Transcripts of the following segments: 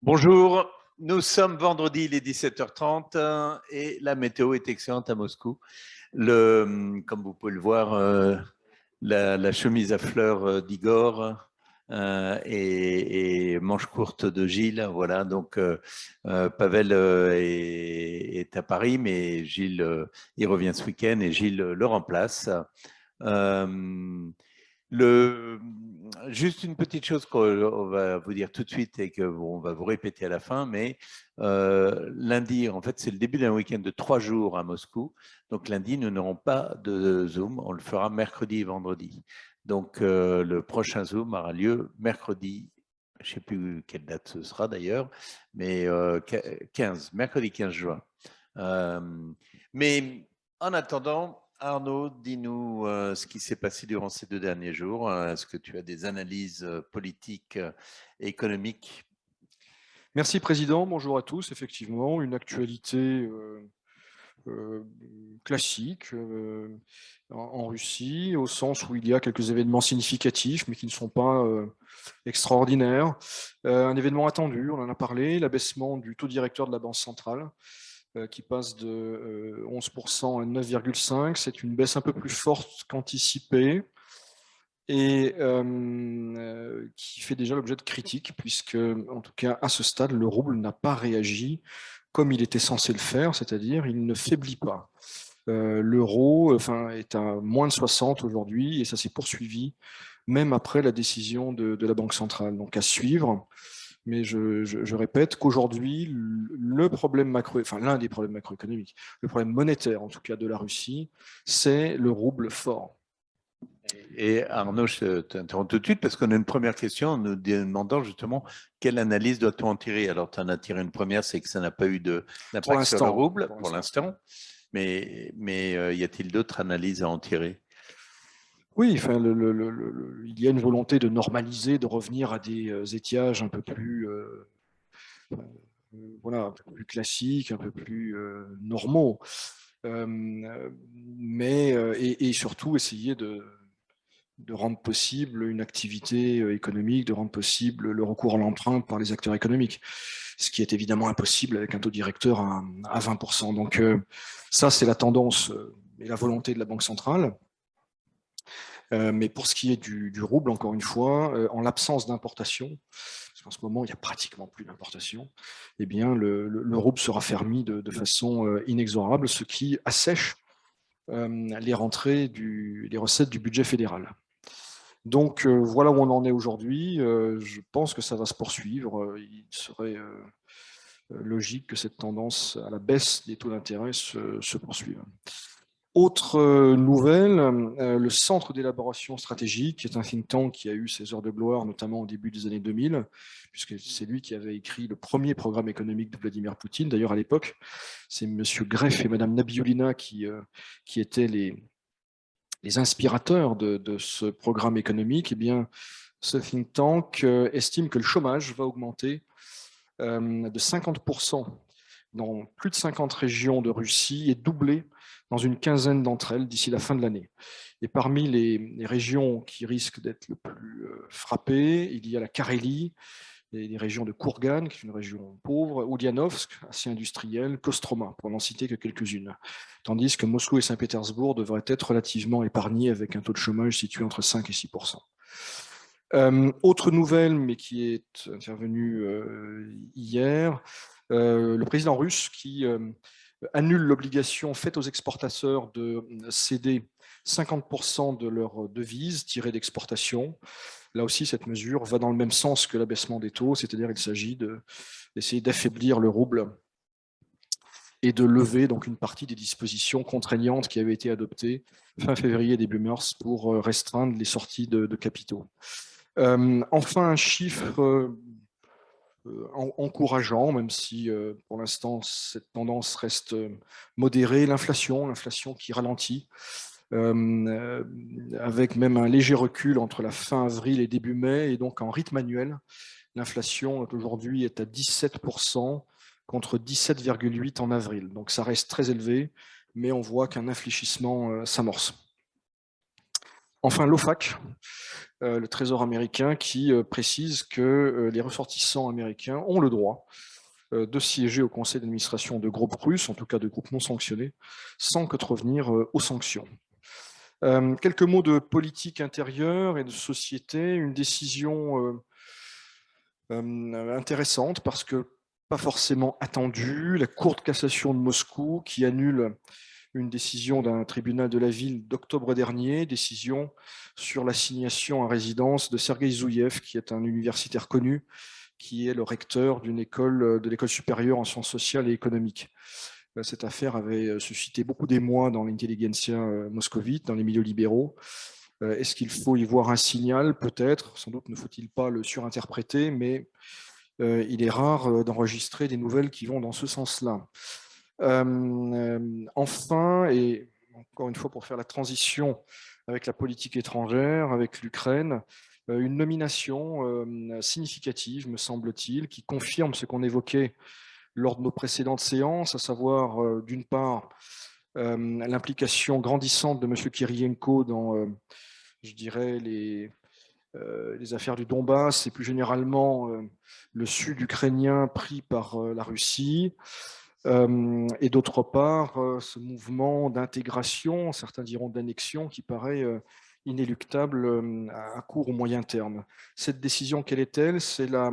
Bonjour, nous sommes vendredi, il est 17h30 et la météo est excellente à Moscou. Comme vous pouvez le voir, la chemise à fleurs d'Igor et manche courte de Gilles. Voilà, donc Pavel est à Paris, mais Gilles, il revient ce week-end et Gilles le remplace. Le, Juste une petite chose qu'on va vous dire tout de suite et qu'on va vous répéter à la fin, mais lundi, en fait, c'est le début d'un week-end de 3 jours à Moscou. Donc lundi, nous n'aurons pas de Zoom, on le fera mercredi et vendredi. Donc le prochain Zoom aura lieu mercredi, je ne sais plus quelle date ce sera d'ailleurs, mais mercredi 15 juin. Mais en attendant, Arnaud, dis-nous ce qui s'est passé durant ces 2 derniers jours. Est-ce que tu as des analyses politiques et économiques? Merci Président, bonjour à tous. Effectivement, une actualité classique en Russie, au sens où il y a quelques événements significatifs, mais qui ne sont pas extraordinaires. Un événement attendu, on en a parlé, l'abaissement du taux directeur de la Banque centrale, qui passe de 11% à 9,5%. C'est une baisse un peu plus forte qu'anticipée et qui fait déjà l'objet de critiques, puisque, en tout cas, à ce stade, le rouble n'a pas réagi comme il était censé le faire, c'est-à-dire il ne faiblit pas. L'euro est à moins de 60 aujourd'hui, et ça s'est poursuivi même après la décision de la Banque centrale. Donc à suivre, mais je répète qu'aujourd'hui, le problème l'un des problèmes macroéconomiques, le problème monétaire en tout cas de la Russie, c'est le rouble fort. Et Arnaud, je t'interromps tout de suite parce qu'on a une première question en nous demandant justement quelle analyse doit-on en tirer. Alors, tu en as tiré une première, c'est que ça n'a pas eu d'impact sur le rouble pour l'instant. Mais y a-t-il d'autres analyses à en tirer? Oui, il y a une volonté de normaliser, de revenir à des étiages un peu plus, un peu plus classiques, un peu plus normaux, et surtout essayer de rendre possible une activité économique, de rendre possible le recours à l'emprunt par les acteurs économiques, ce qui est évidemment impossible avec un taux directeur à 20%. Donc ça, c'est la tendance et la volonté de la Banque centrale. Mais pour ce qui est du rouble, encore une fois, en l'absence d'importation, parce qu'en ce moment, il n'y a pratiquement plus d'importation, eh bien, le rouble sera fermi de façon inexorable, ce qui assèche les recettes du budget fédéral. Donc voilà où on en est aujourd'hui. Je pense que ça va se poursuivre. Il serait logique que cette tendance à la baisse des taux d'intérêt se poursuive. Autre nouvelle, le Centre d'élaboration stratégique, qui est un think tank qui a eu ses heures de gloire, notamment au début des années 2000, puisque c'est lui qui avait écrit le premier programme économique de Vladimir Poutine. D'ailleurs, à l'époque, c'est M. Greff et Mme Nabiulina qui étaient les inspirateurs de ce programme économique. Eh bien, ce think tank estime que le chômage va augmenter de 50% dans plus de 50 régions de Russie et doubler dans une quinzaine d'entre elles d'ici la fin de l'année. Et parmi les régions qui risquent d'être le plus frappées, il y a la Carélie, les régions de Kourgan, qui est une région pauvre, Oulianovsk, assez industrielle, Kostroma, pour n'en citer que quelques-unes. Tandis que Moscou et Saint-Pétersbourg devraient être relativement épargnés avec un taux de chômage situé entre 5 et 6%. Autre nouvelle, mais qui est intervenue hier, le président russe qui annule l'obligation faite aux exportateurs de céder 50% de leurs devises tirées d'exportation. Là aussi, cette mesure va dans le même sens que l'abaissement des taux, c'est-à-dire qu'il s'agit d'essayer d'affaiblir le rouble et de lever donc une partie des dispositions contraignantes qui avaient été adoptées fin février, début mars, pour restreindre les sorties de capitaux. Enfin, un chiffre encourageant, même si pour l'instant cette tendance reste modérée, l'inflation qui ralentit, avec même un léger recul entre la fin avril et début mai, et donc en rythme annuel, l'inflation aujourd'hui est à 17% contre 17,8% en avril. Donc ça reste très élevé, mais on voit qu'un infléchissement s'amorce. Enfin, l'OFAC, le Trésor américain, qui précise que les ressortissants américains ont le droit de siéger au conseil d'administration de groupes russes, en tout cas de groupes non sanctionnés, sans contrevenir aux sanctions. Quelques mots de politique intérieure et de société. Une décision intéressante parce que pas forcément attendue. La Cour de cassation de Moscou qui annule une décision d'un tribunal de la ville d'octobre dernier, décision sur l'assignation à résidence de Sergueï Zouyev, qui est un universitaire connu, qui est le recteur d'une école de l'école supérieure en sciences sociales et économiques. Cette affaire avait suscité beaucoup d'émoi dans l'intelligentsia moscovite, dans les milieux libéraux. Est-ce qu'il faut y voir un signal? Peut-être, sans doute ne faut-il pas le surinterpréter, mais il est rare d'enregistrer des nouvelles qui vont dans ce sens-là. Enfin, et encore une fois pour faire la transition avec la politique étrangère, avec l'Ukraine, une nomination significative, me semble-t-il, qui confirme ce qu'on évoquait lors de nos précédentes séances, à savoir d'une part l'implication grandissante de M. Kirienko dans, je dirais, les affaires du Donbass et plus généralement le sud ukrainien pris par la Russie. Et d'autre part, ce mouvement d'intégration, certains diront d'annexion, qui paraît inéluctable à court ou moyen terme. Cette décision, quelle est-elle? C'est la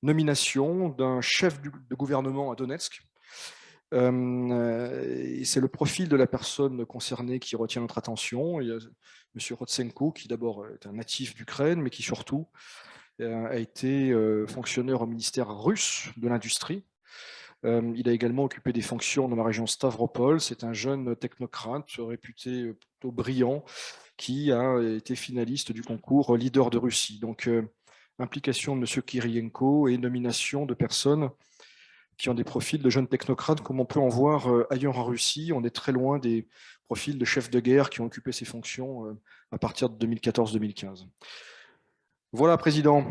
nomination d'un chef de gouvernement à Donetsk. C'est le profil de la personne concernée qui retient notre attention. Il y a M. Rodtsenko, qui d'abord est un natif d'Ukraine, mais qui surtout a été fonctionnaire au ministère russe de l'Industrie. Il a également occupé des fonctions dans la région Stavropol. C'est un jeune technocrate réputé plutôt brillant qui a été finaliste du concours Leader de Russie. Donc, implication de M. Kirienko et nomination de personnes qui ont des profils de jeunes technocrates comme on peut en voir ailleurs en Russie. On est très loin des profils de chefs de guerre qui ont occupé ces fonctions à partir de 2014-2015. Voilà, Président.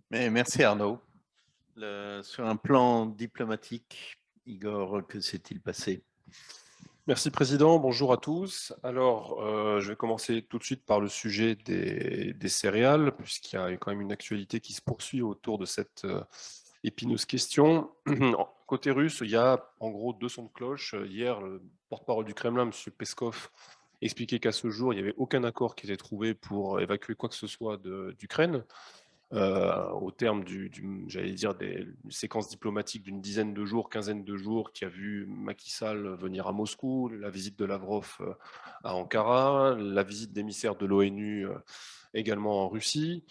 Mais merci Arnaud. Sur un plan diplomatique, Igor, que s'est-il passé? Merci Président, bonjour à tous. Alors, je vais commencer tout de suite par le sujet des céréales, puisqu'il y a quand même une actualité qui se poursuit autour de cette épineuse question. Côté russe, il y a en gros deux sons de cloche. Hier, le porte-parole du Kremlin, M. Peskov, expliquait qu'à ce jour, il n'y avait aucun accord qui était trouvé pour évacuer quoi que ce soit d'Ukraine. Au terme j'allais dire, des séquences diplomatiques d'une dizaine de jours, quinzaine de jours, qui a vu Macky Sall venir à Moscou, la visite de Lavrov à Ankara, la visite d'émissaires de l'ONU également en Russie.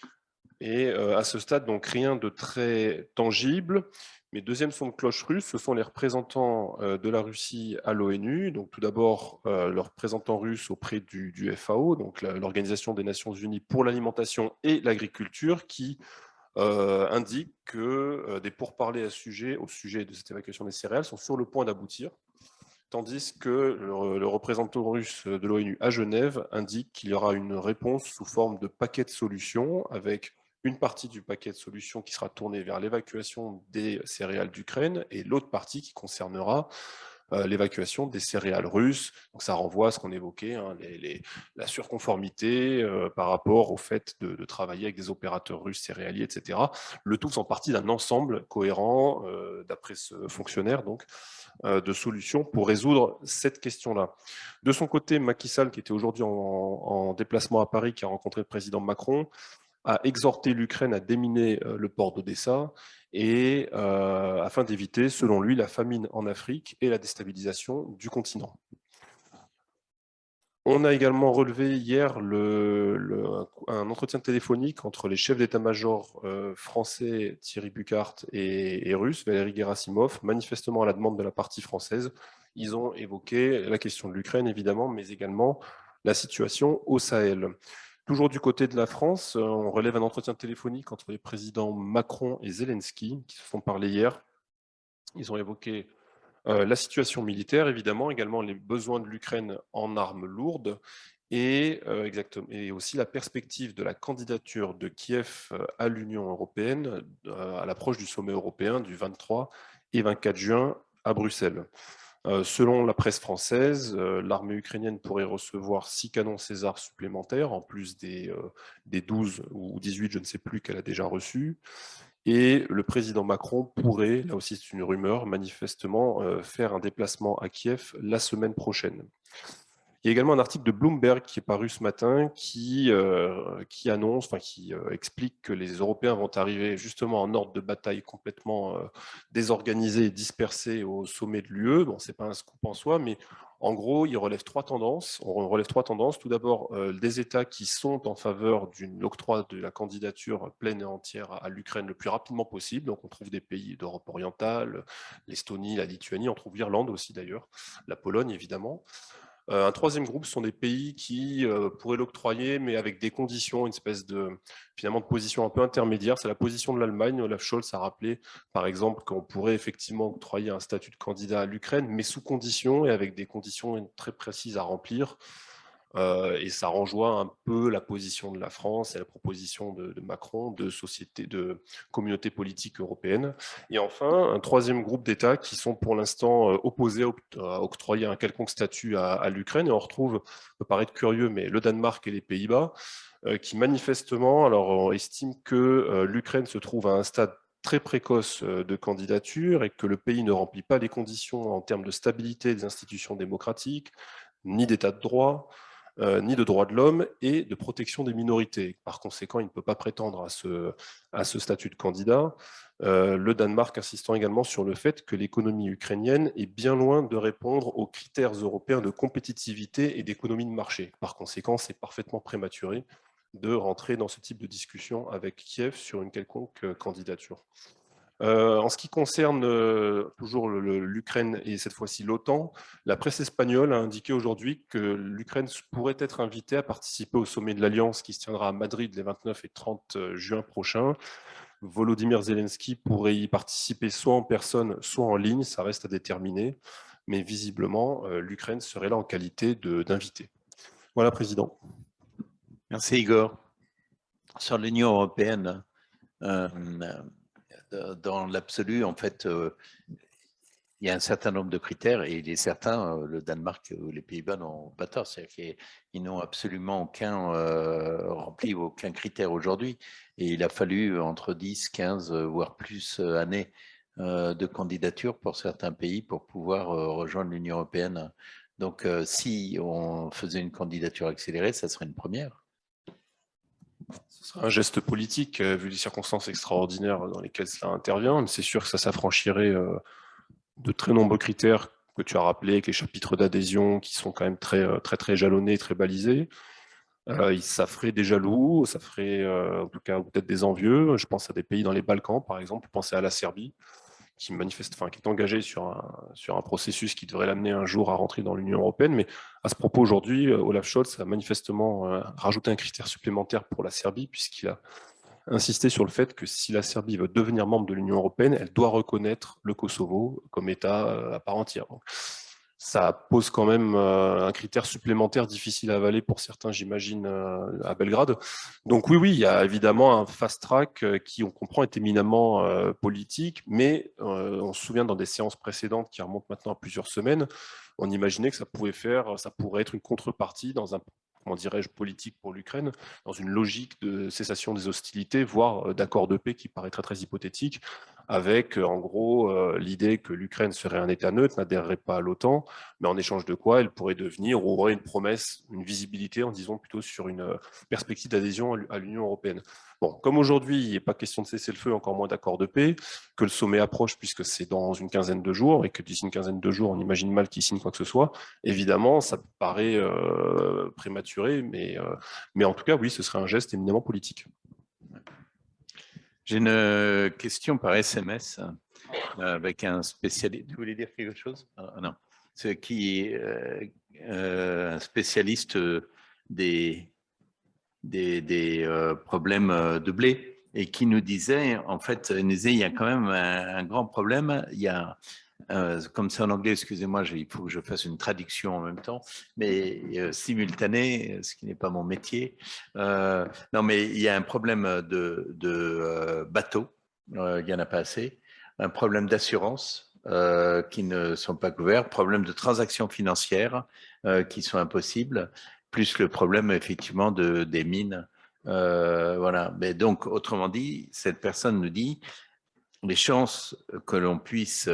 Et à ce stade, donc rien de très tangible. Mais deuxième son de cloche russe, ce sont les représentants de la Russie à l'ONU. Donc tout d'abord, le représentant russe auprès du FAO, donc l'Organisation des Nations Unies pour l'alimentation et l'agriculture, qui indique que des pourparlers au sujet de cette évacuation des céréales sont sur le point d'aboutir, tandis que le représentant russe de l'ONU à Genève indique qu'il y aura une réponse sous forme de paquet de solutions, avec une partie du paquet de solutions qui sera tournée vers l'évacuation des céréales d'Ukraine et l'autre partie qui concernera l'évacuation des céréales russes. Donc ça renvoie à ce qu'on évoquait, hein, la surconformité par rapport au fait de travailler avec des opérateurs russes céréaliers, etc. Le tout faisant partie d'un ensemble cohérent, d'après ce fonctionnaire, donc, de solutions pour résoudre cette question-là. De son côté, Macky Sall, qui était aujourd'hui en déplacement à Paris, qui a rencontré le président Macron, a exhorté l'Ukraine à déminer le port d'Odessa et afin d'éviter, selon lui, la famine en Afrique et la déstabilisation du continent. On a également relevé hier un entretien téléphonique entre les chefs d'état-major français Thierry Buchardt et russe Valéry Gerasimov, manifestement à la demande de la partie française. Ils ont évoqué la question de l'Ukraine, évidemment, mais également la situation au Sahel. Toujours du côté de la France, on relève un entretien téléphonique entre les présidents Macron et Zelensky, qui se sont parlé hier. Ils ont évoqué la situation militaire, évidemment, également les besoins de l'Ukraine en armes lourdes, et aussi la perspective de la candidature de Kiev à l'Union européenne à l'approche du sommet européen du 23 et 24 juin à Bruxelles. Selon la presse française, l'armée ukrainienne pourrait recevoir 6 canons César supplémentaires, en plus des 12 ou 18, je ne sais plus, qu'elle a déjà reçus. Et le président Macron pourrait, là aussi c'est une rumeur, manifestement faire un déplacement à Kiev la semaine prochaine. Il y a également un article de Bloomberg qui est paru ce matin qui annonce, qui explique que les Européens vont arriver justement en ordre de bataille complètement désorganisé et dispersé au sommet de l'UE. Bon, c'est pas un scoop en soi, mais en gros, il relève trois tendances. On relève trois tendances. Tout d'abord, des États qui sont en faveur d'un octroi de la candidature pleine et entière à l'Ukraine le plus rapidement possible. Donc, on trouve des pays d'Europe orientale, l'Estonie, la Lituanie, on trouve l'Irlande aussi d'ailleurs, la Pologne évidemment. Un troisième groupe sont des pays qui pourraient l'octroyer, mais avec des conditions, une espèce de, finalement, de position un peu intermédiaire. C'est la position de l'Allemagne. Olaf Scholz a rappelé, par exemple, qu'on pourrait effectivement octroyer un statut de candidat à l'Ukraine, mais sous conditions et avec des conditions très précises à remplir. Et ça renjoint un peu la position de la France et la proposition de Macron de communauté politique européenne. Et enfin, un troisième groupe d'États qui sont pour l'instant opposés à octroyer un quelconque statut à l'Ukraine. Et on retrouve, ça peut paraître curieux, mais le Danemark et les Pays-Bas, qui manifestement, alors on estime que l'Ukraine se trouve à un stade très précoce de candidature et que le pays ne remplit pas les conditions en termes de stabilité des institutions démocratiques, ni d'état de droit, ni de droits de l'homme et de protection des minorités. Par conséquent, il ne peut pas prétendre à ce statut de candidat. Le Danemark insistant également sur le fait que l'économie ukrainienne est bien loin de répondre aux critères européens de compétitivité et d'économie de marché. Par conséquent, c'est parfaitement prématuré de rentrer dans ce type de discussion avec Kiev sur une quelconque candidature. En ce qui concerne toujours l'Ukraine et cette fois-ci l'OTAN, la presse espagnole a indiqué aujourd'hui que l'Ukraine pourrait être invitée à participer au sommet de l'Alliance qui se tiendra à Madrid les 29 et 30 juin prochains. Volodymyr Zelensky pourrait y participer soit en personne, soit en ligne, ça reste à déterminer, mais visiblement l'Ukraine serait là en qualité d'invité. Voilà, Président. Merci Igor. Sur l'Union européenne, dans l'absolu, en fait, il y a un certain nombre de critères et il est certain, le Danemark ou les Pays-Bas n'ont pas tort, c'est-à-dire qu'ils n'ont absolument rempli aucun critère aujourd'hui et il a fallu entre 10, 15, voire plus années de candidature pour certains pays pour pouvoir rejoindre l'Union européenne. Donc, si on faisait une candidature accélérée, ça serait une première. Ce serait un geste politique, vu les circonstances extraordinaires dans lesquelles cela intervient, mais c'est sûr que ça s'affranchirait de très nombreux critères que tu as rappelés, avec les chapitres d'adhésion qui sont quand même très jalonnés, très balisés. Ça ferait des jaloux, ça ferait en tout cas peut-être des envieux. Je pense à des pays dans les Balkans, par exemple, pensez à la Serbie, qui est engagé sur un processus qui devrait l'amener un jour à rentrer dans l'Union européenne. Mais à ce propos, aujourd'hui, Olaf Scholz a manifestement rajouté un critère supplémentaire pour la Serbie, puisqu'il a insisté sur le fait que si la Serbie veut devenir membre de l'Union européenne, elle doit reconnaître le Kosovo comme État à part entière. Donc, ça pose quand même un critère supplémentaire difficile à avaler pour certains, j'imagine, à Belgrade. Donc oui, il y a évidemment un fast-track qui, on comprend, est éminemment politique, mais on se souvient dans des séances précédentes qui remontent maintenant à plusieurs semaines, on imaginait que ça pourrait être une contrepartie dans un, comment dirais-je, politique pour l'Ukraine, dans une logique de cessation des hostilités, voire d'accord de paix qui paraît très hypothétique, avec en gros l'idée que l'Ukraine serait un État neutre, n'adhérerait pas à l'OTAN, mais en échange de quoi elle pourrait devenir, ou aurait une promesse, une visibilité, en disant plutôt sur une perspective d'adhésion à l'Union européenne. Bon, comme aujourd'hui, il n'est pas question de cesser le feu, encore moins d'accord de paix, que le sommet approche puisque c'est dans une quinzaine de jours, et que d'ici une quinzaine de jours, on imagine mal qu'il signe quoi que ce soit, évidemment, ça paraît prématuré, mais en tout cas, oui, ce serait un geste éminemment politique. J'ai une question par SMS avec un spécialiste. Vous voulez dire quelque chose? Non. C'est qui est un spécialiste des problèmes de blé et qui nous disait, en fait, il y a quand même un grand problème. Il y a, comme c'est en anglais, excusez-moi, il faut que je fasse une traduction en même temps, mais simultanée, ce qui n'est pas mon métier. Non, mais il y a un problème de bateaux, il n'y en a pas assez, un problème d'assurance qui ne sont pas couverts, problème de transactions financières qui sont impossibles, plus le problème effectivement des mines. Voilà. Mais donc, autrement dit, cette personne nous dit les chances que l'on puisse,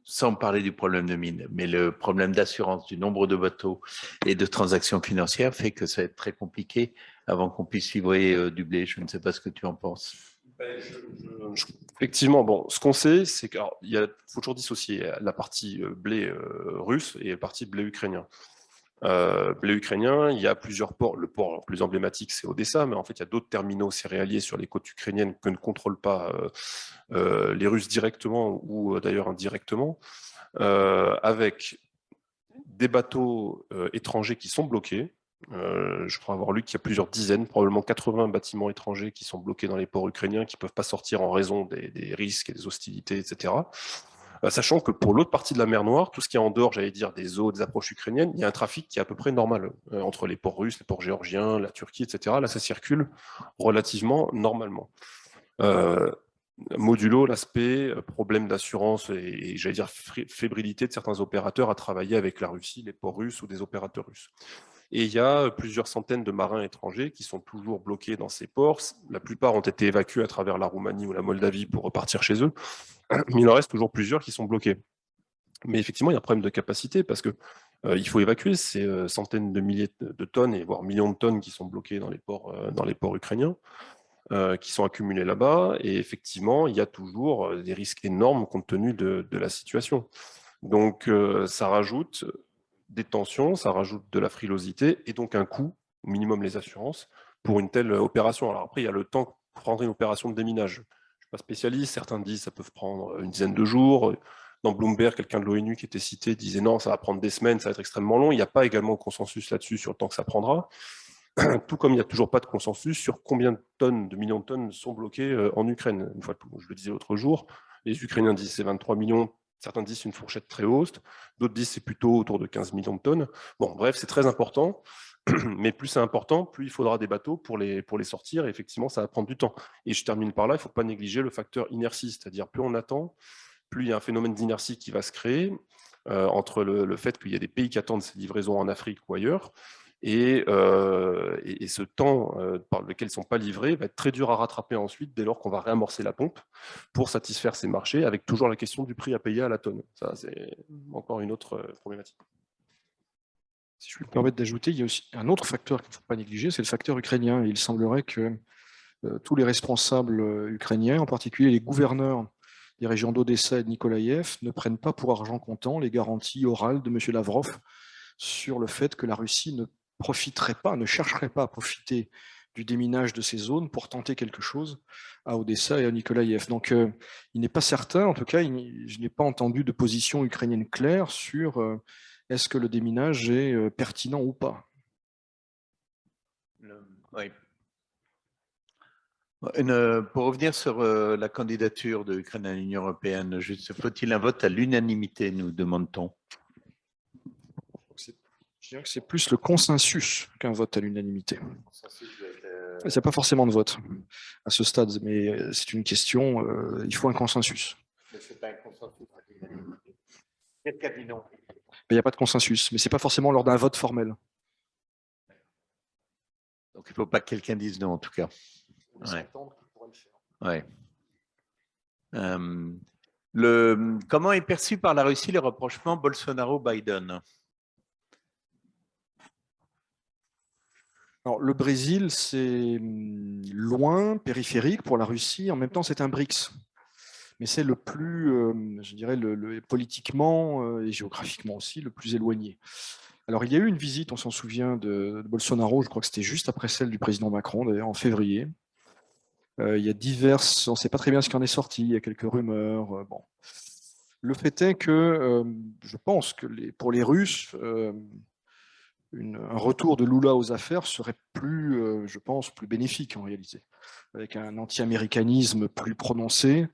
sans parler du problème de mine, mais le problème d'assurance du nombre de bateaux et de transactions financières fait que ça va être très compliqué avant qu'on puisse livrer du blé. Je ne sais pas ce que tu en penses. Effectivement, bon, ce qu'on sait, c'est qu'il faut toujours dissocier la partie blé russe et la partie blé ukrainien. Blé ukrainien, il y a plusieurs ports. Le port le plus emblématique, c'est Odessa, mais en fait, il y a d'autres terminaux céréaliers sur les côtes ukrainiennes que ne contrôlent pas les Russes directement ou d'ailleurs indirectement, avec des bateaux étrangers qui sont bloqués. Je crois avoir lu qu'il y a plusieurs dizaines, probablement 80 bâtiments étrangers qui sont bloqués dans les ports ukrainiens, qui ne peuvent pas sortir en raison des risques et des hostilités, etc. Sachant que pour l'autre partie de la mer Noire, tout ce qui est en dehors, j'allais dire, des eaux, des approches ukrainiennes, il y a un trafic qui est à peu près normal entre les ports russes, les ports géorgiens, la Turquie, etc. Là, ça circule relativement normalement. Modulo l'aspect problème d'assurance et j'allais dire fébrilité de certains opérateurs à travailler avec la Russie, les ports russes ou des opérateurs russes. Et il y a plusieurs centaines de marins étrangers qui sont toujours bloqués dans ces ports. La plupart ont été évacués à travers la Roumanie ou la Moldavie pour repartir chez eux, mais il en reste toujours plusieurs qui sont bloqués. Mais effectivement, il y a un problème de capacité parce que il faut évacuer ces centaines de milliers de tonnes et voire millions de tonnes qui sont bloquées dans les ports ukrainiens. Qui sont accumulés là-bas, et effectivement, il y a toujours des risques énormes compte tenu de la situation. Donc, ça rajoute des tensions, ça rajoute de la frilosité, et donc un coût, au minimum les assurances, pour une telle opération. Alors après, il y a le temps pour prendre une opération de déminage. Je ne suis pas spécialiste, certains disent que ça peut prendre une dizaine de jours. Dans Bloomberg, quelqu'un de l'ONU qui était cité disait non, ça va prendre des semaines, ça va être extrêmement long. Il n'y a pas également de consensus là-dessus sur le temps que ça prendra. Tout comme il n'y a toujours pas de consensus sur combien de millions de tonnes sont bloquées en Ukraine. Une fois, je le disais l'autre jour, les Ukrainiens disent c'est 23 millions, certains disent c'est une fourchette très haute, d'autres disent c'est plutôt autour de 15 millions de tonnes. Bon, bref, c'est très important, mais plus c'est important, plus il faudra des bateaux pour les sortir, et effectivement, ça va prendre du temps. Et je termine par là, il ne faut pas négliger le facteur inertie, c'est-à-dire plus on attend, plus il y a un phénomène d'inertie qui va se créer entre le fait qu'il y a des pays qui attendent ces livraisons en Afrique ou ailleurs, et ce temps par lequel ils ne sont pas livrés va être très dur à rattraper ensuite dès lors qu'on va réamorcer la pompe pour satisfaire ces marchés, avec toujours la question du prix à payer à la tonne. Ça, c'est encore une autre problématique. Si je puis me permettre d'ajouter, il y a aussi un autre facteur qu'il ne faut pas négliger, c'est le facteur ukrainien. Il semblerait que tous les responsables ukrainiens, en particulier les gouverneurs des régions d'Odessa et de Nikolaïev, ne prennent pas pour argent comptant les garanties orales de M. Lavrov sur le fait que la Russie ne chercherait pas à profiter du déminage de ces zones pour tenter quelque chose à Odessa et à Nikolaïev. Donc il n'est pas certain, en tout cas, je n'ai pas entendu de position ukrainienne claire sur est-ce que le déminage est pertinent ou pas. Oui. Pour revenir sur la candidature de l'Ukraine à l'Union européenne, faut-il un vote à l'unanimité, nous demande-t-on? Je dirais que c'est plus le consensus qu'un vote à l'unanimité. Il n'y a pas forcément de vote à ce stade, mais c'est une question, il faut un consensus. Mais ce n'est pas un consensus à l'unanimité. Quelqu'un dit non. Il n'y a pas de consensus, mais ce n'est pas forcément lors d'un vote formel. Donc il ne faut pas que quelqu'un dise non, en tout cas. Ouais. Comment est perçu par la Russie le rapprochement Bolsonaro-Biden? Alors, le Brésil, c'est loin, périphérique pour la Russie. En même temps, c'est un BRICS. Mais c'est le plus, je dirais, politiquement et géographiquement aussi, le plus éloigné. Alors, il y a eu une visite, on s'en souvient, de Bolsonaro, je crois que c'était juste après celle du président Macron, d'ailleurs, en février. Il y a diverses, on ne sait pas très bien ce qui en est sorti, il y a quelques rumeurs. Bon. Le fait est que je pense que pour les Russes, un retour de Lula aux affaires serait plus, je pense, plus bénéfique en réalité, avec un anti-américanisme plus prononcé,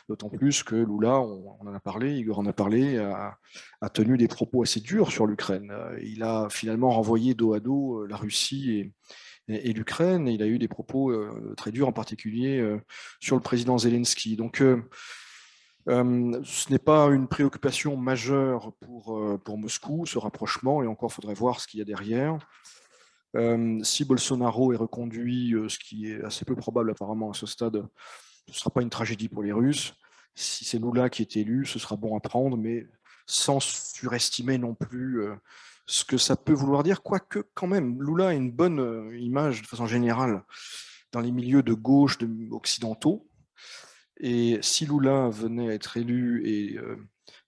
d'autant plus que Lula, on en a parlé, Igor en a parlé, a tenu des propos assez durs sur l'Ukraine. Il a finalement renvoyé dos à dos la Russie et l'Ukraine, et il a eu des propos très durs, en particulier sur le président Zelensky. Donc, Ce n'est pas une préoccupation majeure pour Moscou, ce rapprochement, et encore faudrait voir ce qu'il y a derrière. Si Bolsonaro est reconduit, ce qui est assez peu probable apparemment à ce stade, ce ne sera pas une tragédie pour les Russes. Si c'est Lula qui est élu, ce sera bon à prendre, mais sans surestimer non plus ce que ça peut vouloir dire, quoique quand même, Lula a une bonne image de façon générale dans les milieux de gauche occidentaux. Et si Lula venait à être élu et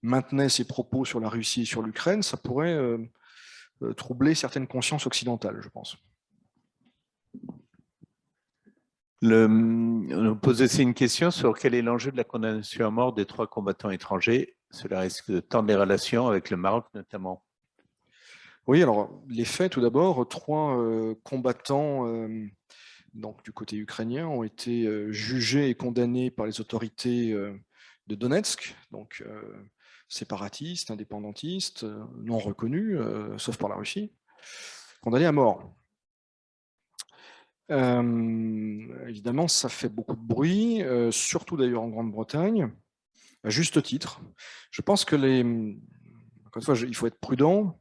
maintenait ses propos sur la Russie et sur l'Ukraine, ça pourrait troubler certaines consciences occidentales, je pense. On pose aussi une question sur quel est l'enjeu de la condamnation à mort des 3 combattants étrangers. Cela risque de tendre les relations avec le Maroc notamment. Oui, alors les faits, tout d'abord, 3 combattants donc, du côté ukrainien ont été jugés et condamnés par les autorités de Donetsk, donc séparatistes, indépendantistes, non reconnus, sauf par la Russie, condamnés à mort. Évidemment, ça fait beaucoup de bruit, surtout d'ailleurs en Grande-Bretagne, à juste titre. Je pense que encore une fois, il faut être prudent,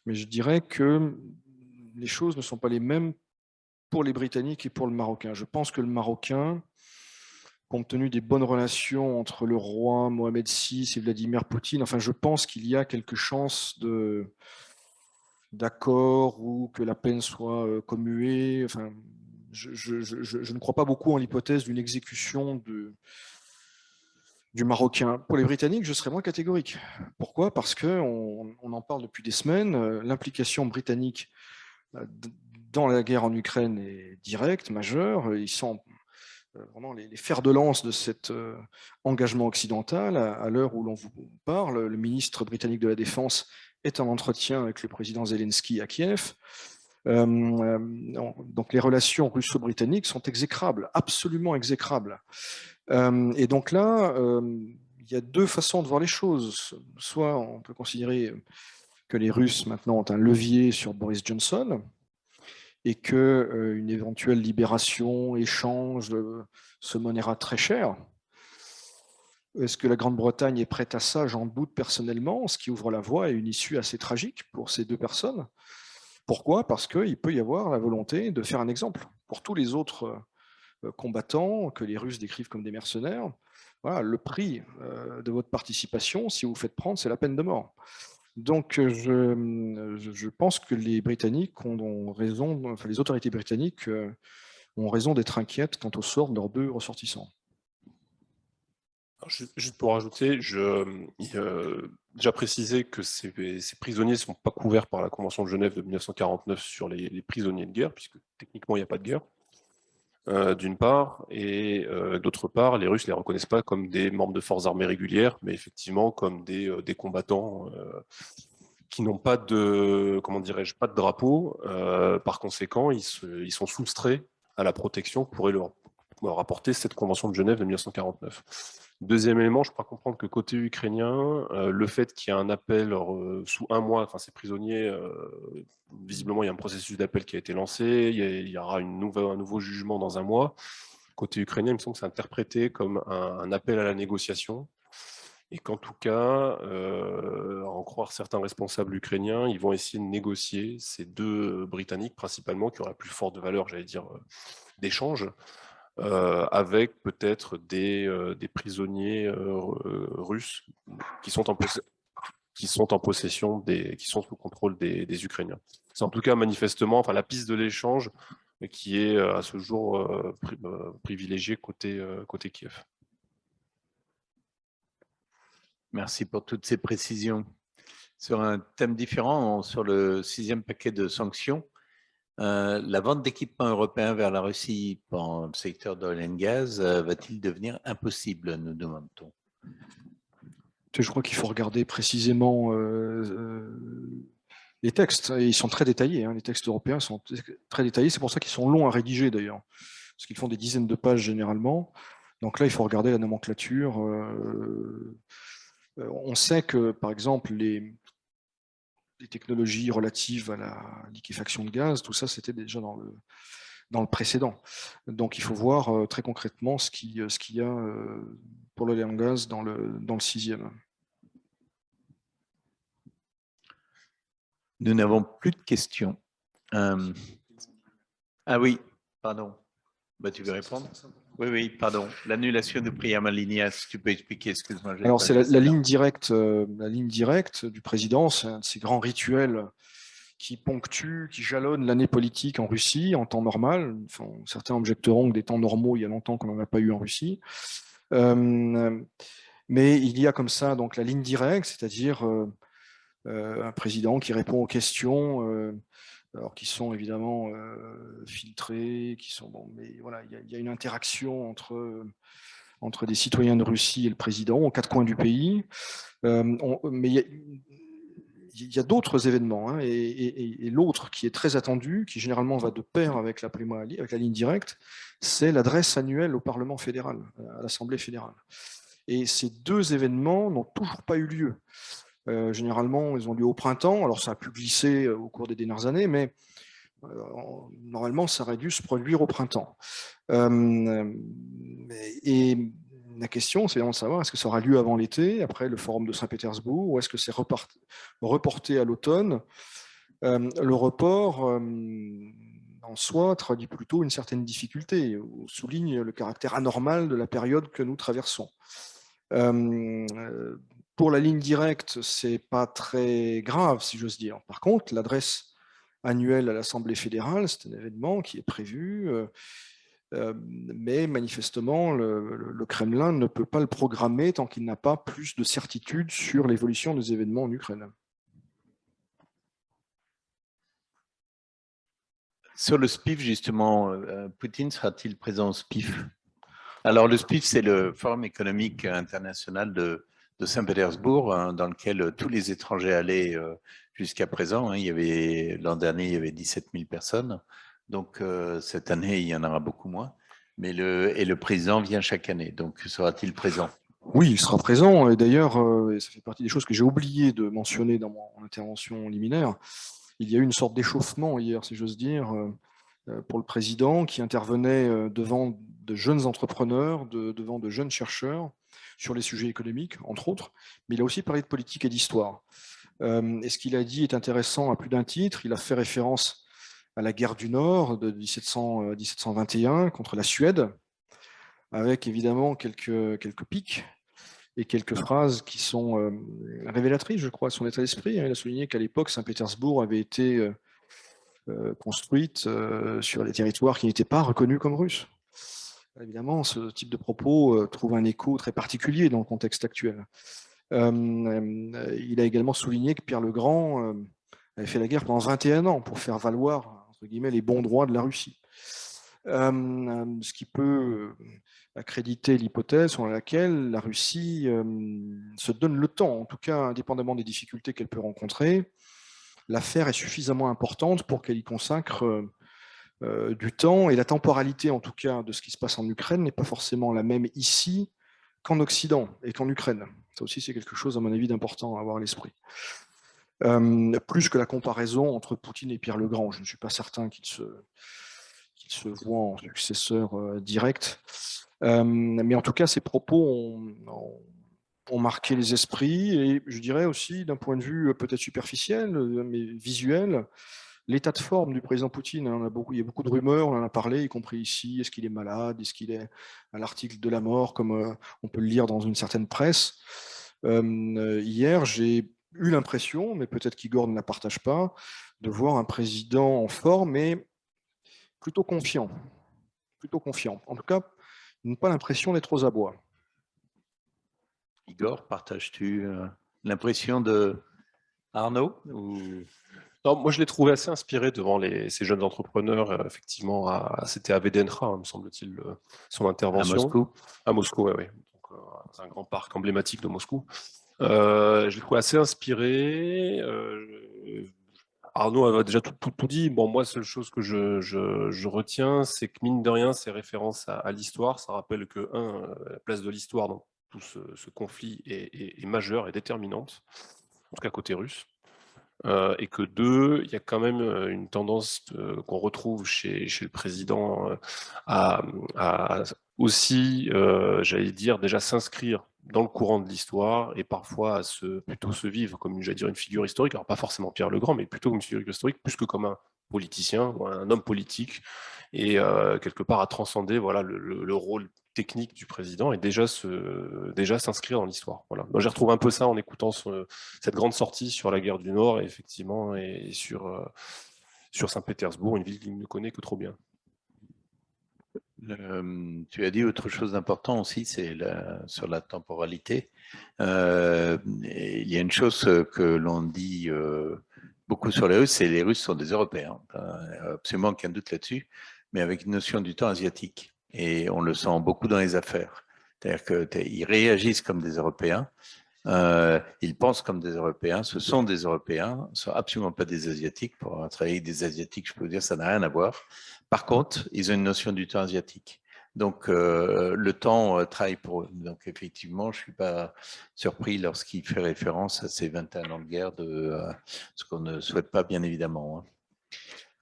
mais je dirais que les choses ne sont pas les mêmes pour les Britanniques et pour le Marocain. Je pense que le Marocain, compte tenu des bonnes relations entre le roi Mohamed VI et Vladimir Poutine, enfin, je pense qu'il y a quelques chances d'accord ou que la peine soit commuée. Enfin, je ne crois pas beaucoup en l'hypothèse d'une exécution du Marocain. Pour les Britanniques, je serais moins catégorique. Pourquoi? Parce qu'on en parle depuis des semaines. L'implication britannique dans la guerre en Ukraine est directe, majeure. Ils sont vraiment les fers de lance de cet engagement occidental. À l'heure où l'on vous parle, le ministre britannique de la Défense est en entretien avec le président Zelensky à Kiev. Donc les relations russo-britanniques sont exécrables, absolument exécrables. Et donc là, il y a 2 façons de voir les choses. Soit on peut considérer que les Russes maintenant ont un levier sur Boris Johnson et qu'une éventuelle libération, échange se monnaiera très cher. Est-ce que la Grande-Bretagne est prête à ça? J'en doute personnellement, ce qui ouvre la voie à une issue assez tragique pour ces 2 personnes. Pourquoi? Parce qu'il peut y avoir la volonté de faire un exemple pour tous les autres combattants que les Russes décrivent comme des mercenaires. Voilà, le prix de votre participation, si vous vous faites prendre, c'est la peine de mort. Donc, je pense que les Britanniques ont raison, enfin les autorités britanniques ont raison d'être inquiètes quant au sort de leurs 2 ressortissants. Alors, juste pour rajouter, déjà précisé que ces prisonniers ne sont pas couverts par la Convention de Genève de 1949 sur les prisonniers de guerre, puisque techniquement il n'y a pas de guerre, d'une part, et d'autre part, les Russes ne les reconnaissent pas comme des membres de forces armées régulières, mais effectivement comme des combattants qui n'ont pas de, comment dirais-je, pas de drapeau. Par conséquent, ils sont soustraits à la protection que pourrait leur apporter cette Convention de Genève de 1949. Deuxième élément, je crois comprendre que côté ukrainien, le fait qu'il y ait un appel sous 1 mois, enfin ces prisonniers, visiblement il y a un processus d'appel qui a été lancé, il y aura un nouveau jugement dans 1 mois. Côté ukrainien, il me semble que c'est interprété comme un appel à la négociation, et qu'en tout cas, à en croire certains responsables ukrainiens, ils vont essayer de négocier ces 2 Britanniques principalement, qui ont la plus forte valeur, j'allais dire, d'échange, avec peut-être des prisonniers russes qui sont en possession qui sont sous contrôle des Ukrainiens. C'est en tout cas manifestement, enfin la piste de l'échange qui est à ce jour privilégiée côté Kiev. Merci pour toutes ces précisions. Sur un thème différent, sur le 6e paquet de sanctions, la vente d'équipements européens vers la Russie dans le secteur de l'oil and gas va-t-il devenir impossible, nous demande-t-on? Je crois qu'il faut regarder précisément les textes. Et ils sont très détaillés. Hein. Les textes européens sont très détaillés. C'est pour ça qu'ils sont longs à rédiger d'ailleurs, parce qu'ils font des dizaines de pages généralement. Donc là, il faut regarder la nomenclature. On sait que, par exemple, les technologies relatives à la liquéfaction de gaz, tout ça, c'était déjà dans dans le précédent. Donc il faut voir très concrètement ce qu'il y a pour l'oil and gas dans le 6e. Nous n'avons plus de questions. Ah oui, pardon. Bah, tu veux répondre? Oui, oui, pardon. L'annulation de prix à ma ligne, si tu peux expliquer, excuse-moi. Alors c'est la ligne directe du président, c'est un de ces grands rituels qui ponctue, qui jalonne l'année politique en Russie en temps normal. Enfin, certains objecteront que des temps normaux, il y a longtemps qu'on n'en a pas eu en Russie. Mais il y a comme ça donc la ligne directe, c'est-à-dire un président qui répond aux questions, alors qui sont évidemment filtrées, qui sont bon, mais voilà, il y a une interaction entre des citoyens de Russie et le président aux quatre coins du pays. Mais il y a d'autres événements, hein, et l'autre qui est très attendu, qui généralement va de pair avec la ligne directe, c'est l'adresse annuelle au Parlement fédéral, à l'Assemblée fédérale. Et ces deux événements n'ont toujours pas eu lieu. Généralement, ils ont lieu au printemps, alors ça a pu glisser au cours des dernières années, mais normalement, ça aurait dû se produire au printemps. Et la question, c'est vraiment de savoir, est-ce que ça aura lieu avant l'été, après le forum de Saint-Pétersbourg, ou est-ce que c'est reporté à l'automne? Le report, en soi, traduit plutôt une certaine difficulté, ou souligne le caractère anormal de la période que nous traversons. Pour la ligne directe, c'est pas très grave, si j'ose dire. Par contre, l'adresse annuelle à l'Assemblée fédérale, c'est un événement qui est prévu, mais manifestement, le Kremlin ne peut pas le programmer tant qu'il n'a pas plus de certitude sur l'évolution des événements en Ukraine. Sur le SPIF, justement, Poutine sera-t-il présent au SPIF? Alors, le SPIF, c'est le Forum économique international de Saint-Pétersbourg, hein, dans lequel tous les étrangers allaient jusqu'à présent. Hein. L'an dernier, il y avait 17 000 personnes. Donc, cette année, il y en aura beaucoup moins. Mais le président vient chaque année. Donc, sera-t-il présent? Oui, il sera présent. Et d'ailleurs, ça fait partie des choses que j'ai oublié de mentionner dans mon intervention liminaire. Il y a eu une sorte d'échauffement hier, si j'ose dire, pour le président qui intervenait devant de jeunes entrepreneurs, devant de jeunes chercheurs sur les sujets économiques, entre autres, mais il a aussi parlé de politique et d'histoire. Et ce qu'il a dit est intéressant à plus d'un titre. Il a fait référence à la guerre du Nord de 1721 contre la Suède, avec évidemment quelques pics et quelques phrases qui sont révélatrices, je crois, de son état d'esprit. Il a souligné qu'à l'époque, Saint-Pétersbourg avait été construite sur des territoires qui n'étaient pas reconnus comme russes. Évidemment, ce type de propos trouve un écho très particulier dans le contexte actuel. Il a également souligné que Pierre le Grand avait fait la guerre pendant 21 ans pour faire valoir, entre guillemets, les bons droits de la Russie. Ce qui peut accréditer l'hypothèse selon laquelle la Russie se donne le temps, en tout cas indépendamment des difficultés qu'elle peut rencontrer. L'affaire est suffisamment importante pour qu'elle y consacre du temps, et la temporalité en tout cas de ce qui se passe en Ukraine n'est pas forcément la même ici qu'en Occident et qu'en Ukraine. Ça aussi, c'est quelque chose, à mon avis, d'important à avoir à l'esprit. Plus que la comparaison entre Poutine et Pierre le Grand. Je ne suis pas certain qu'il se voit en successeur direct. Mais en tout cas, ces propos ont marqué les esprits, et je dirais aussi, d'un point de vue peut-être superficiel, mais visuel, l'état de forme du président Poutine. Il y a beaucoup de rumeurs, on en a parlé, y compris ici. Est-ce qu'il est malade? Est-ce qu'il est à l'article de la mort, comme on peut le lire dans une certaine presse? Hier, j'ai eu l'impression, mais peut-être qu'Igor ne la partage pas, de voir un président en forme, mais plutôt confiant. Plutôt confiant. En tout cas, je n'ai pas l'impression d'être aux abois. Igor, partages-tu l'impression de Arnaud ou... Non, moi, je l'ai trouvé assez inspiré devant ces jeunes entrepreneurs. Effectivement, c'était à Vedenra, me semble-t-il, son intervention. À Moscou. À Moscou, oui. C'est un grand parc emblématique de Moscou. Je l'ai trouvé assez inspiré. Arnaud a déjà tout dit. Bon, moi, la seule chose que je retiens, c'est que mine de rien, ces références à l'histoire, ça rappelle que, la place de l'histoire dans tout ce conflit est majeure et déterminante, en tout cas côté russe. et que deux, il y a quand même une tendance qu'on retrouve chez le président à aussi, j'allais dire, déjà s'inscrire dans le courant de l'histoire et parfois à plutôt se vivre comme, j'allais dire, une figure historique, alors pas forcément Pierre le Grand, mais plutôt comme une figure historique, plus que comme un politicien ou un homme politique, et quelque part à transcender voilà, le rôle technique du président et déjà s'inscrire dans l'histoire. Voilà. Moi, j'ai retrouvé un peu ça en écoutant cette grande sortie sur la guerre du Nord, et effectivement, et sur Saint-Pétersbourg, une ville qu'il ne connaît que trop bien. Tu as dit autre chose d'important aussi, c'est sur la temporalité. Il y a une chose que l'on dit beaucoup sur les Russes, c'est que les Russes sont des Européens. Absolument aucun doute là-dessus, mais avec une notion du temps asiatique. Et on le sent beaucoup dans les affaires. C'est-à-dire qu'ils réagissent comme des Européens, ils pensent comme des Européens, ce sont des Européens, ce ne sont absolument pas des Asiatiques. Pour travailler avec des Asiatiques, je peux vous dire, ça n'a rien à voir. Par contre, ils ont une notion du temps asiatique. Donc, le temps travaille pour eux. Donc, effectivement, je ne suis pas surpris lorsqu'il fait référence à ces 21 ans de guerre, ce qu'on ne souhaite pas, bien évidemment.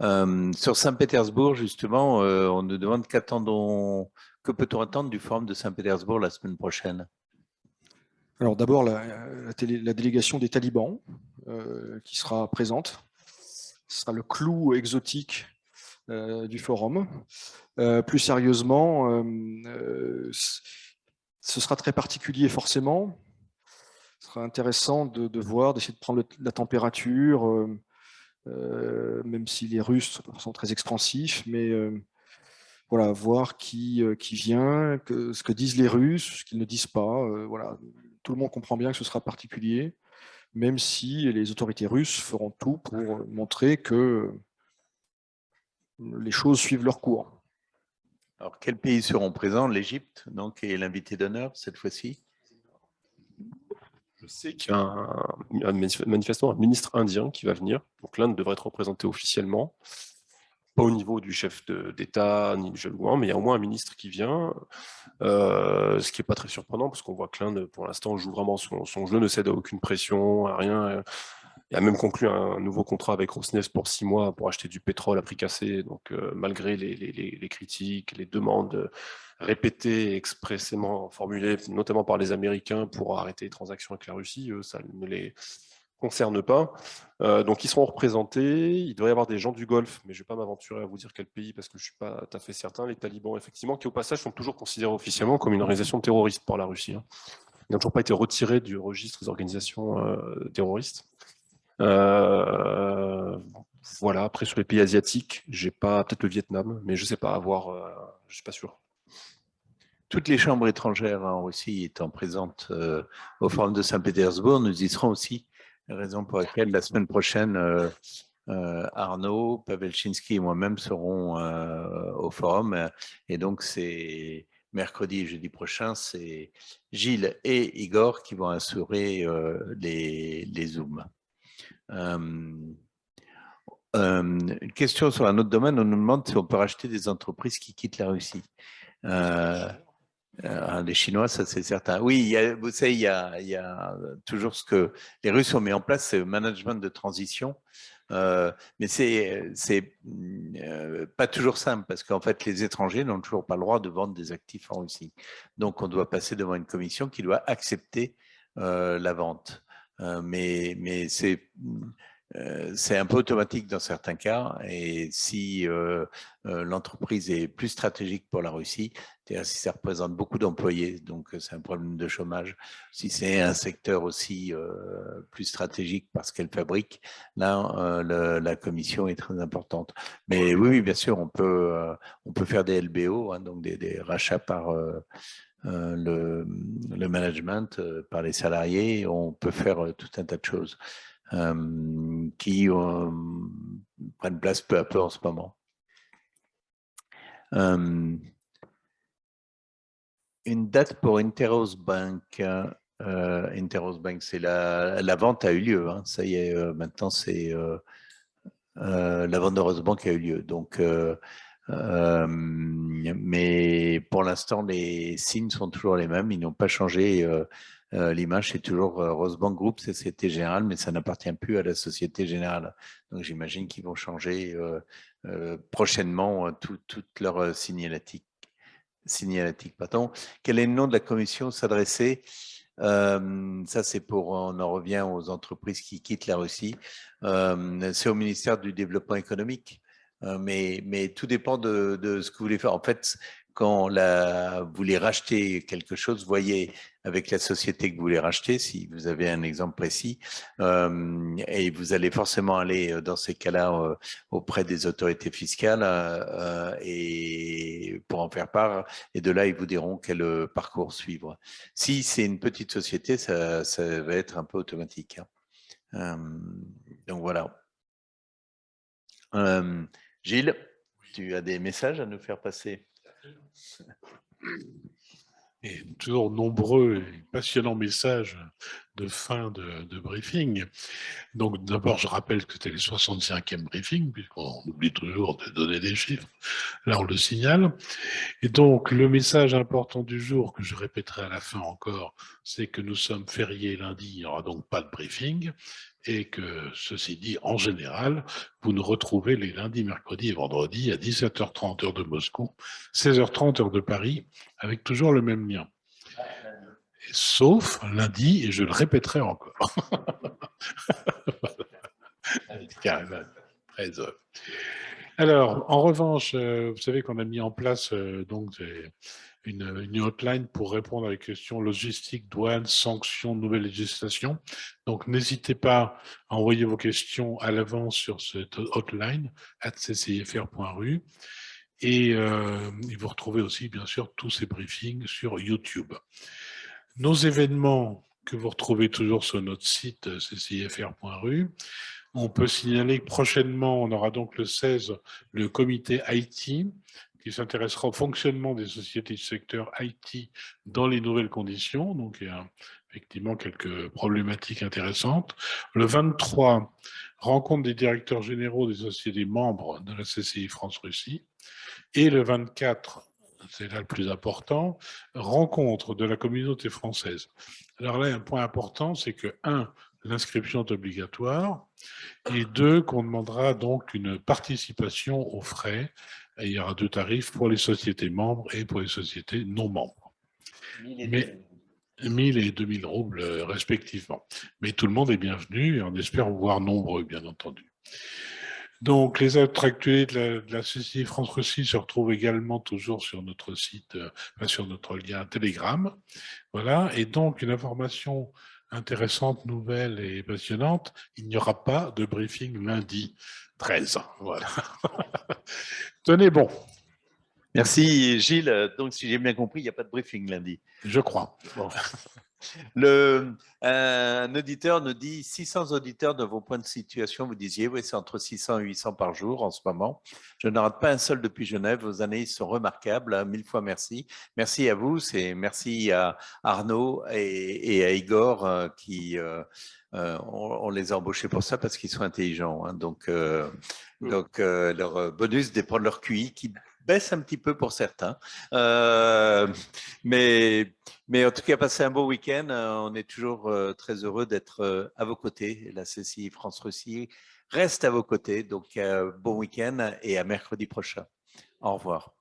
Sur Saint-Pétersbourg, justement, on nous demande que peut-on attendre du forum de Saint-Pétersbourg la semaine prochaine? Alors d'abord, la délégation des talibans qui sera présente. Ce sera le clou exotique du forum. Plus sérieusement, ce sera très particulier forcément. Ce sera intéressant de voir, d'essayer de prendre la température, même si les Russes sont très expansifs, mais voilà, voir qui vient, ce que disent les Russes, ce qu'ils ne disent pas. Voilà. Tout le monde comprend bien que ce sera particulier, même si les autorités russes feront tout pour montrer que les choses suivent leur cours. Alors, quels pays seront présents? L'Égypte, donc, est l'invité d'honneur cette fois-ci. Je sais qu'il y a manifestement un ministre indien qui va venir. Donc l'Inde devrait être représentée officiellement. Pas au niveau du chef d'État ni du chef de gouvernement, mais il y a au moins un ministre qui vient. Ce qui n'est pas très surprenant, parce qu'on voit que l'Inde, pour l'instant, joue vraiment son jeu, ne cède à aucune pression, à rien. Il a même conclu un nouveau contrat avec Rosneft pour 6 mois pour acheter du pétrole à prix cassé. Donc, malgré les critiques, les demandes répétées et expressément formulées, notamment par les Américains, pour arrêter les transactions avec la Russie, eux, ça ne les concerne pas. Donc, ils seront représentés. Il doit y avoir des gens du Golfe, mais je ne vais pas m'aventurer à vous dire quel pays parce que je ne suis pas tout à fait certain. Les talibans, effectivement, qui au passage sont toujours considérés officiellement comme une organisation terroriste par la Russie. Ils n'ont toujours pas été retirés du registre des organisations terroristes. Voilà, après sur les pays asiatiques, j'ai pas, peut-être le Vietnam, mais je sais pas, à voir, je suis pas sûr. Toutes les chambres étrangères en Russie étant présentes au forum de Saint-Pétersbourg, nous y serons aussi, raison pour laquelle la semaine prochaine, Arnaud, Pavelchinski et moi-même serons au forum. Et donc, c'est mercredi et jeudi prochain, c'est Gilles et Igor qui vont assurer les Zooms. Une question sur un autre domaine, on nous demande si on peut racheter des entreprises qui quittent la Russie. Les Chinois, ça c'est certain. Oui, vous savez, il y a toujours ce que les Russes ont mis en place, c'est le management de transition. Mais c'est pas toujours simple parce qu'en fait, les étrangers n'ont toujours pas le droit de vendre des actifs en Russie. Donc, on doit passer devant une commission qui doit accepter la vente. Mais c'est un peu automatique dans certains cas, et si l'entreprise est plus stratégique pour la Russie, c'est-à-dire si ça représente beaucoup d'employés, donc c'est un problème de chômage, si c'est un secteur aussi plus stratégique parce qu'elle fabrique, là la commission est très importante. Mais oui, bien sûr, on peut faire des LBO, hein, donc des rachats par le management, par les salariés, on peut faire tout un tas de choses. Qui prennent place peu à peu en ce moment. Une date pour Interos Bank. Interos Bank, c'est la vente a eu lieu. Hein, ça y est, maintenant c'est la vente de Rosebank a eu lieu. Donc, mais pour l'instant, les signes sont toujours les mêmes. Ils n'ont pas changé l'image, c'est toujours Rosebank Group, Société Générale, mais ça n'appartient plus à la Société Générale. Donc, j'imagine qu'ils vont changer prochainement toute leur signalétique. Pardon. Quel est le nom de la commission s'adresser? Ça, c'est pour, on en revient aux entreprises qui quittent la Russie. C'est au ministère du Développement économique. Mais tout dépend de ce que vous voulez faire. En fait, quand vous voulez racheter quelque chose, voyez avec la société que vous voulez racheter, si vous avez un exemple précis, et vous allez forcément aller dans ces cas-là auprès des autorités fiscales et pour en faire part. Et de là, ils vous diront quel parcours suivre. Si c'est une petite société, ça va être un peu automatique. Donc voilà. Gilles, tu as des messages à nous faire passer? Et toujours nombreux et passionnants messages de fin de briefing. Donc d'abord, je rappelle que c'était le 65e briefing, puisqu'on oublie toujours de donner des chiffres. Là, on le signale. Et donc, le message important du jour, que je répéterai à la fin encore, c'est que nous sommes fériés lundi, il n'y aura donc pas de briefing, et que, ceci dit, en général, vous nous retrouvez les lundis, mercredis et vendredis à 17h30 heure de Moscou, 16h30 heure de Paris, avec toujours le même lien. Sauf lundi, et je le répéterai encore. Alors, en revanche, vous savez qu'on a mis en place donc une hotline pour répondre à les questions logistiques, douane, sanctions, nouvelle législation. Donc, n'hésitez pas à envoyer vos questions à l'avance sur cette hotline @ccifr.ru. Et vous retrouvez aussi, bien sûr, tous ces briefings sur YouTube. Nos événements que vous retrouvez toujours sur notre site ccifr.ru. On peut signaler que prochainement, on aura donc le 16, le comité IT, qui s'intéressera au fonctionnement des sociétés du secteur IT dans les nouvelles conditions. Donc, il y a effectivement quelques problématiques intéressantes. Le 23, rencontre des directeurs généraux des sociétés membres de la CCI France-Russie. Et le 24, c'est là le plus important, rencontre de la communauté française. Alors là, un point important, c'est que, 1, l'inscription est obligatoire, et 2, qu'on demandera donc une participation aux frais. Et il y aura 2 tarifs pour les sociétés membres et pour les sociétés non membres. 1000 et 2000 roubles respectivement. Mais tout le monde est bienvenu et on espère vous voir nombreux, bien entendu. Donc, les autres actualités de la CCI France-Russie se retrouvent également toujours sur notre site, sur notre lien Telegram. Voilà. Et donc, une information intéressante, nouvelle et passionnante, il n'y aura pas de briefing lundi 13. Voilà. Tenez bon. Merci Gilles. Donc, si j'ai bien compris, il n'y a pas de briefing lundi. Je crois. Bon. Un auditeur nous dit 600 auditeurs de vos points de situation. Vous disiez, oui, c'est entre 600 et 800 par jour en ce moment. Je ne rate pas un seul depuis Genève. Vos analyses sont remarquables. 1000 fois merci. Merci à vous. Merci à Arnaud et à Igor qui on les a embauchés pour ça parce qu'ils sont intelligents. Hein. Donc, leur bonus dépend de leur QI qui baisse un petit peu pour certains. Mais en tout cas, passez un beau week-end. On est toujours très heureux d'être à vos côtés. La CCI France-Russie reste à vos côtés. Donc, bon week-end et à mercredi prochain. Au revoir.